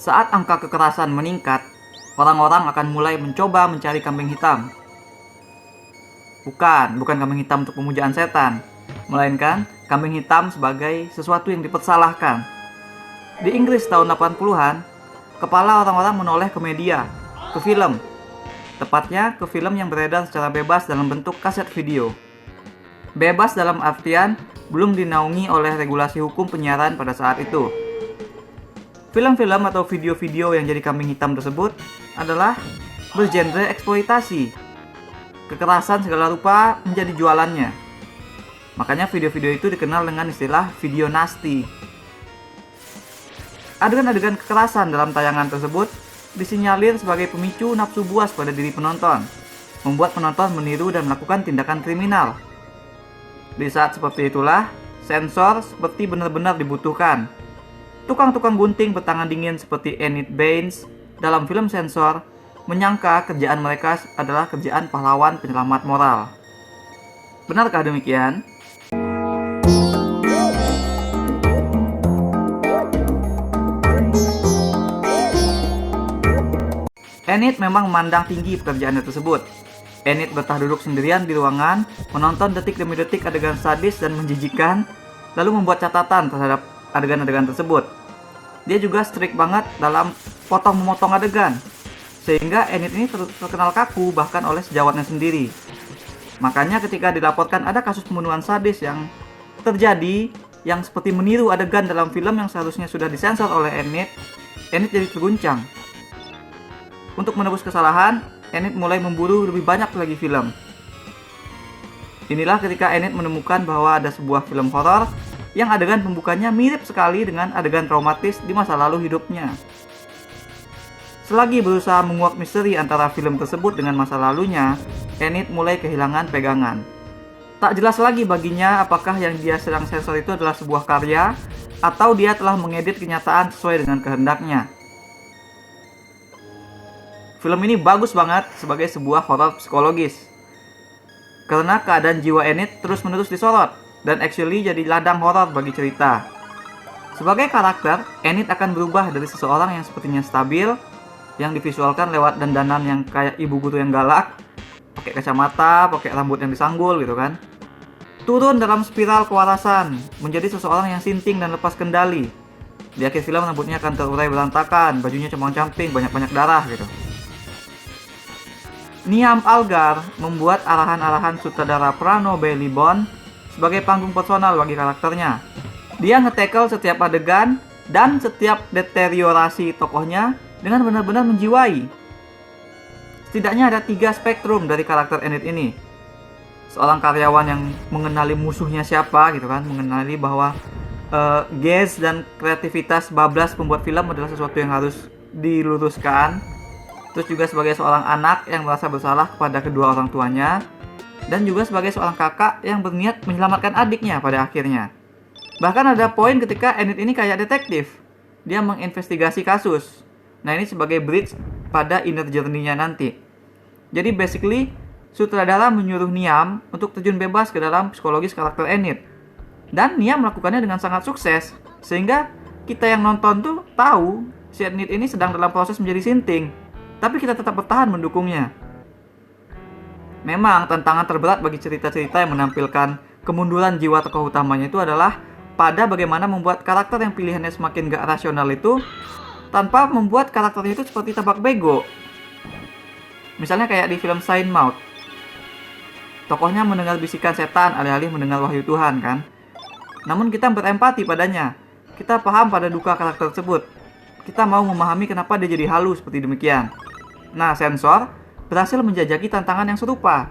Saat angka kekerasan meningkat, orang-orang akan mulai mencoba mencari kambing hitam. Bukan kambing hitam untuk pemujaan setan, melainkan kambing hitam sebagai sesuatu yang dipersalahkan. Di Inggris tahun 80-an, kepala orang-orang menoleh ke media, ke film. Tepatnya ke film yang beredar secara bebas dalam bentuk kaset video. Bebas dalam artian belum dinaungi oleh regulasi hukum penyiaran pada saat itu. Film-film atau video-video yang jadi kambing hitam tersebut adalah bergenre eksploitasi. Kekerasan segala rupa menjadi jualannya. Makanya video-video itu dikenal dengan istilah video nasty. Adegan-adegan kekerasan dalam tayangan tersebut disinyalir sebagai pemicu nafsu buas pada diri penonton, membuat penonton meniru dan melakukan tindakan kriminal. Di saat seperti itulah, sensor seperti benar-benar dibutuhkan. Tukang-tukang gunting bertangan dingin seperti Enid Baines dalam film sensor menyangka kerjaan mereka adalah kerjaan pahlawan penyelamat moral. Benarkah demikian? Enid memang memandang tinggi pekerjaannya tersebut. Enid betah duduk sendirian di ruangan, menonton detik demi detik adegan sadis dan menjijikan, lalu membuat catatan terhadap adegan-adegan tersebut. Dia juga strict banget dalam potong-memotong adegan, sehingga Enid ini terkenal kaku bahkan oleh sejawatnya sendiri. Makanya ketika dilaporkan ada kasus pembunuhan sadis yang terjadi, yang seperti meniru adegan dalam film yang seharusnya sudah disensor oleh Enid jadi terguncang. Untuk menebus kesalahan, Enid mulai memburu lebih banyak lagi film. Inilah ketika Enid menemukan bahwa ada sebuah film horor yang adegan pembukanya mirip sekali dengan adegan traumatis di masa lalu hidupnya. Selagi berusaha menguak misteri antara film tersebut dengan masa lalunya, Enid mulai kehilangan pegangan. Tak jelas lagi baginya apakah yang dia sedang sensor itu adalah sebuah karya atau dia telah mengedit kenyataan sesuai dengan kehendaknya. Film ini bagus banget sebagai sebuah horor psikologis, karena keadaan jiwa Enid terus-menerus disorot dan actually jadi ladang horor bagi cerita. Sebagai karakter, Enid akan berubah dari seseorang yang sepertinya stabil, yang divisualkan lewat dandanan yang kayak ibu guru yang galak, pakai kacamata, pakai rambut yang disanggul gitu kan. Turun dalam spiral kewarasan, menjadi seseorang yang sinting dan lepas kendali. Di akhir film rambutnya akan terurai berantakan, bajunya compang-camping, banyak-banyak darah gitu. Niamh Algar membuat arahan-arahan sutradara Prano Bellybone sebagai panggung personal bagi karakternya. Dia nge-tackle setiap adegan dan setiap deteriorasi tokohnya dengan benar-benar menjiwai. Setidaknya ada 3 spektrum dari karakter Enid ini. Seorang karyawan yang mengenali musuhnya siapa gitu kan, mengenali bahwa gaze dan kreativitas bablas pembuat film adalah sesuatu yang harus diluruskan. Terus juga sebagai seorang anak yang merasa bersalah kepada kedua orang tuanya, dan juga sebagai seorang kakak yang berniat menyelamatkan adiknya pada akhirnya. Bahkan ada poin ketika Enid ini kayak detektif. Dia menginvestigasi kasus. Nah, ini sebagai bridge pada inner journey-nya nanti. Jadi basically, sutradara menyuruh Niamh untuk terjun bebas ke dalam psikologis karakter Enid. Dan Niamh melakukannya dengan sangat sukses, sehingga kita yang nonton tuh tahu si Enid ini sedang dalam proses menjadi sinting, tapi kita tetap bertahan mendukungnya. Memang tantangan terberat bagi cerita-cerita yang menampilkan kemunduran jiwa tokoh utamanya itu adalah pada bagaimana membuat karakter yang pilihannya semakin gak rasional itu tanpa membuat karakternya itu seperti tabak bego. Misalnya kayak di film Saint Maud. Tokohnya mendengar bisikan setan alih-alih mendengar wahyu Tuhan kan. Namun kita berempati padanya. Kita paham pada duka karakter tersebut. Kita mau memahami kenapa dia jadi halu seperti demikian. Nah, sensor berhasil menjajaki tantangan yang serupa.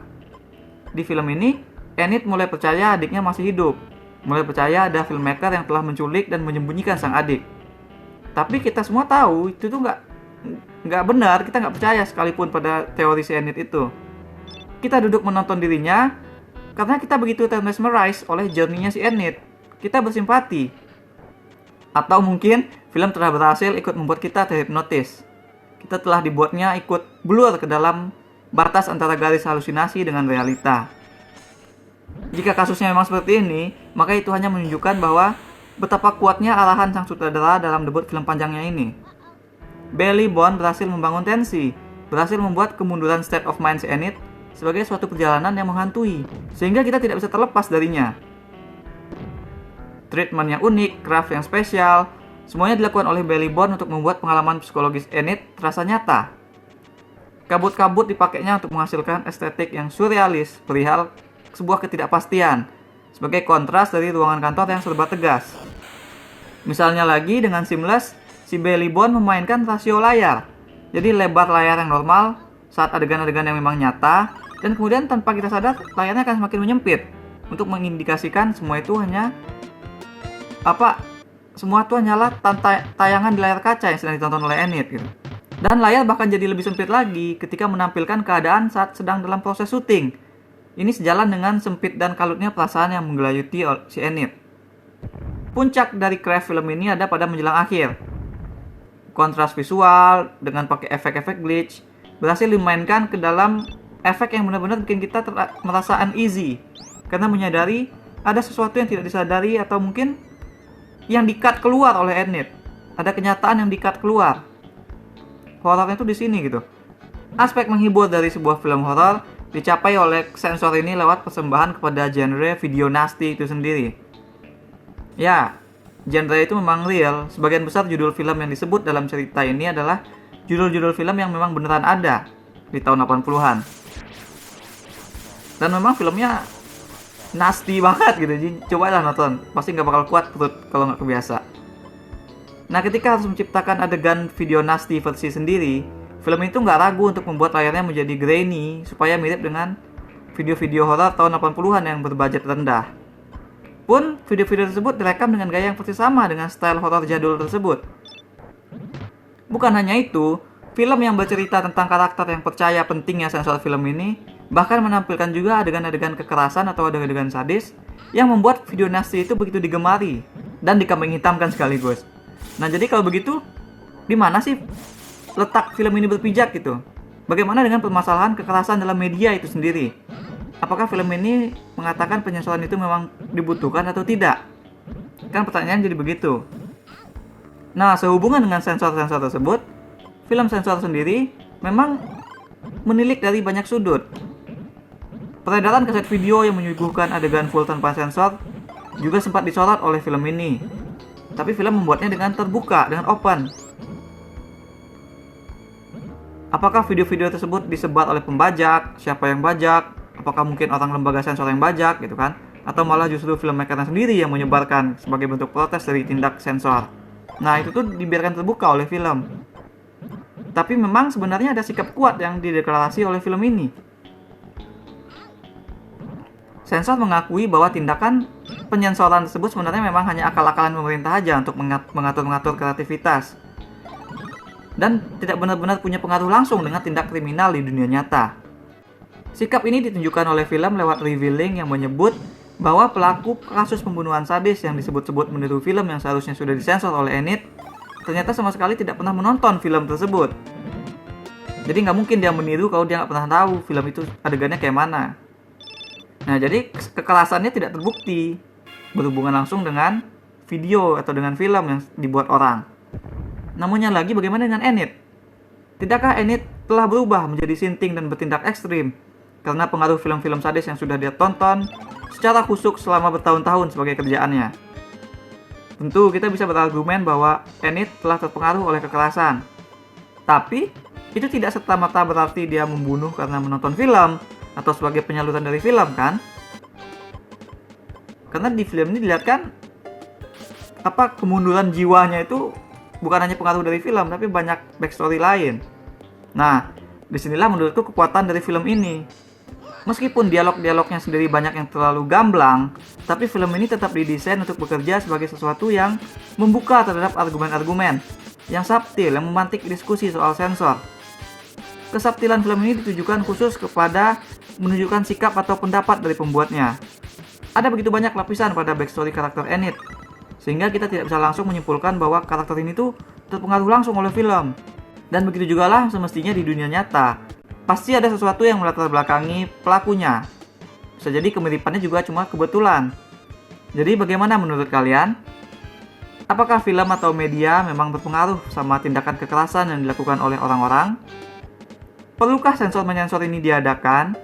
Di film ini, Enid mulai percaya adiknya masih hidup. Mulai percaya ada filmmaker yang telah menculik dan menyembunyikan sang adik. Tapi kita semua tahu itu tuh nggak benar. Kita nggak percaya sekalipun pada teori si Enid itu. Kita duduk menonton dirinya karena kita begitu mesmerized oleh journey-nya si Enid. Kita bersimpati. Atau mungkin film telah berhasil ikut membuat kita terhipnotis. Kita telah dibuatnya ikut blur ke dalam batas antara garis halusinasi dengan realita. Jika kasusnya memang seperti ini, maka itu hanya menunjukkan bahwa betapa kuatnya arahan sang sutradara dalam debut film panjangnya ini. Bailey Bond berhasil membangun tensi, berhasil membuat kemunduran state of mind si Enid sebagai suatu perjalanan yang menghantui, sehingga kita tidak bisa terlepas darinya. Treatment yang unik, craft yang spesial, semuanya dilakukan oleh Bailey Bond untuk membuat pengalaman psikologis Enid terasa nyata. Kabut-kabut dipakainya untuk menghasilkan estetik yang surrealis perihal sebuah ketidakpastian, sebagai kontras dari ruangan kantor yang serba tegas. Misalnya lagi dengan Seamless, si Bailey Bond memainkan rasio layar. Jadi lebar layar yang normal saat adegan-adegan yang memang nyata, dan kemudian tanpa kita sadar layarnya akan semakin menyempit untuk mengindikasikan semua itu hanyalah tayangan di layar kaca yang sedang ditonton oleh Enid gitu. Dan layar bahkan jadi lebih sempit lagi ketika menampilkan keadaan saat sedang dalam proses syuting. Ini sejalan dengan sempit dan kalutnya perasaan yang menggelayuti si Enid. Puncak dari craft film ini ada pada menjelang akhir. Kontras visual dengan pakai efek-efek glitch berhasil dimainkan ke dalam efek yang benar-benar bikin kita merasa uneasy, karena menyadari ada sesuatu yang tidak disadari atau mungkin yang di-cut keluar oleh Enid. Ada kenyataan yang di-cut keluar. Horornya itu di sini gitu. Aspek menghibur dari sebuah film horor dicapai oleh sensor ini lewat persembahan kepada genre video nasty itu sendiri. Ya, genre itu memang real. Sebagian besar judul film yang disebut dalam cerita ini adalah judul-judul film yang memang beneran ada di tahun 80-an. Dan memang filmnya nasty banget gitu. Jadi cobalah nonton, pasti nggak bakal kuat perut kalau nggak kebiasa. Nah, ketika harus menciptakan adegan video nasty versi sendiri, film itu nggak ragu untuk membuat layarnya menjadi grainy supaya mirip dengan video-video horor tahun 80-an yang berbudget rendah. Pun video-video tersebut direkam dengan gaya yang persis sama dengan style horor jadul tersebut. Bukan hanya itu, film yang bercerita tentang karakter yang percaya pentingnya sensor film ini bahkan menampilkan juga adegan-adegan kekerasan atau adegan-adegan sadis yang membuat video nasty itu begitu digemari dan dikambing hitamkan sekaligus. Nah, jadi kalau begitu, di mana sih letak film ini berpijak gitu? Bagaimana dengan permasalahan kekerasan dalam media itu sendiri? Apakah film ini mengatakan penyensoran itu memang dibutuhkan atau tidak? Kan pertanyaan jadi begitu. Nah, sehubungan dengan sensor-sensor tersebut, film sensor sendiri memang menilik dari banyak sudut. Peredaran kaset video yang menyuguhkan adegan full tanpa sensor juga sempat disorot oleh film ini. Tapi film membuatnya dengan terbuka, dengan open. Apakah video-video tersebut disebar oleh pembajak? Siapa yang bajak? Apakah mungkin orang lembaga sensor yang bajak gitu kan? Atau malah justru filmmakernya sendiri yang menyebarkan sebagai bentuk protes dari tindak sensor? Nah, itu tuh dibiarkan terbuka oleh film. Tapi memang sebenarnya ada sikap kuat yang dideklarasi oleh film ini. Sensor mengakui bahwa tindakan penyensoran tersebut sebenarnya memang hanya akal-akalan pemerintah aja untuk mengatur-ngatur kreativitas. Dan tidak benar-benar punya pengaruh langsung dengan tindak kriminal di dunia nyata. Sikap ini ditunjukkan oleh film lewat revealing yang menyebut bahwa pelaku kasus pembunuhan sadis yang disebut-sebut meniru film yang seharusnya sudah disensor oleh Enid ternyata sama sekali tidak pernah menonton film tersebut. Jadi nggak mungkin dia meniru kalau dia nggak pernah tahu film itu adegannya kayak mana. Nah, jadi kekerasannya tidak terbukti berhubungan langsung dengan video atau dengan film yang dibuat orang. Namunnya lagi, bagaimana dengan Enid? Tidakkah Enid telah berubah menjadi sinting dan bertindak ekstrim karena pengaruh film-film sadis yang sudah dia tonton secara khusyuk selama bertahun-tahun sebagai kerjaannya? Tentu kita bisa berargumen bahwa Enid telah terpengaruh oleh kekerasan. Tapi, itu tidak serta-merta berarti dia membunuh karena menonton film atau sebagai penyaluran dari film kan? Karena di film ini dilihatkan kemunduran jiwanya itu bukan hanya pengaruh dari film, tapi banyak backstory lain. Nah, disinilah menurutku kekuatan dari film ini. Meskipun dialog-dialognya sendiri banyak yang terlalu gamblang, tapi film ini tetap didesain untuk bekerja sebagai sesuatu yang membuka terhadap argumen-argumen yang subtil, yang memantik diskusi soal sensor. Kesubtilan film ini ditujukan khusus kepada menunjukkan sikap atau pendapat dari pembuatnya. Ada begitu banyak lapisan pada backstory karakter Enid, sehingga kita tidak bisa langsung menyimpulkan bahwa karakter ini tuh terpengaruh langsung oleh film. Dan begitu juga lah semestinya di dunia nyata. Pasti ada sesuatu yang melatar belakangi pelakunya. Bisa jadi kemiripannya juga cuma kebetulan. Jadi bagaimana menurut kalian? Apakah film atau media memang berpengaruh sama tindakan kekerasan yang dilakukan oleh orang-orang? Perlukah sensor menyensor ini diadakan?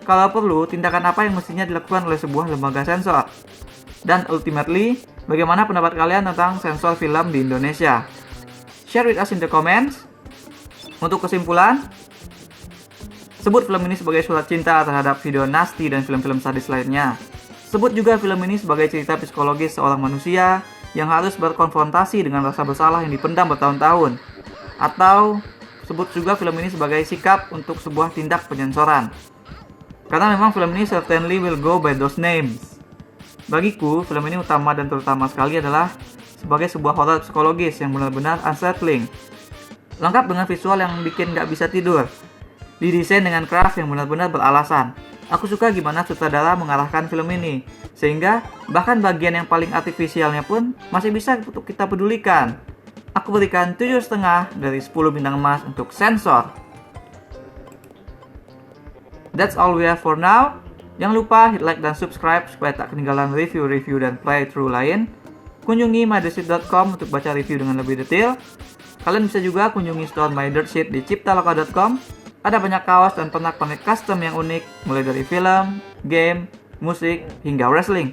Kalau perlu, tindakan apa yang mestinya dilakukan oleh sebuah lembaga sensor? Dan ultimately, bagaimana pendapat kalian tentang sensor film di Indonesia? Share with us in the comments. Untuk kesimpulan, sebut film ini sebagai surat cinta terhadap video nasty dan film-film sadis lainnya. Sebut juga film ini sebagai cerita psikologis seorang manusia yang harus berkonfrontasi dengan rasa bersalah yang dipendam bertahun-tahun. Atau sebut juga film ini sebagai sikap untuk sebuah tindak penyensoran. Karena memang film ini certainly will go by those names. Bagiku, film ini utama dan terutama sekali adalah sebagai sebuah horor psikologis yang benar-benar unsettling. Lengkap dengan visual yang bikin gak bisa tidur. Didesain dengan craft yang benar-benar beralasan. Aku suka gimana sutradara mengarahkan film ini, sehingga bahkan bagian yang paling artifisialnya pun masih bisa untuk kita pedulikan. Aku berikan 7,5 dari 10 bintang emas untuk sensor. That's all we have for now. Jangan lupa hit like dan subscribe supaya tak ketinggalan review-review dan playthrough lain. Kunjungi mydirtsheet.com untuk baca review dengan lebih detail. Kalian bisa juga kunjungi store mydirtsheet di ciptaloka.com. Ada banyak kaos dan pernak-pernik custom yang unik, mulai dari film, game, musik, hingga wrestling.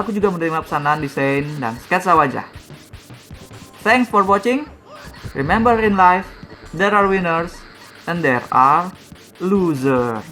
Aku juga menerima pesanan desain dan sketsa wajah. Thanks for watching. Remember in life, there are winners and there are losers.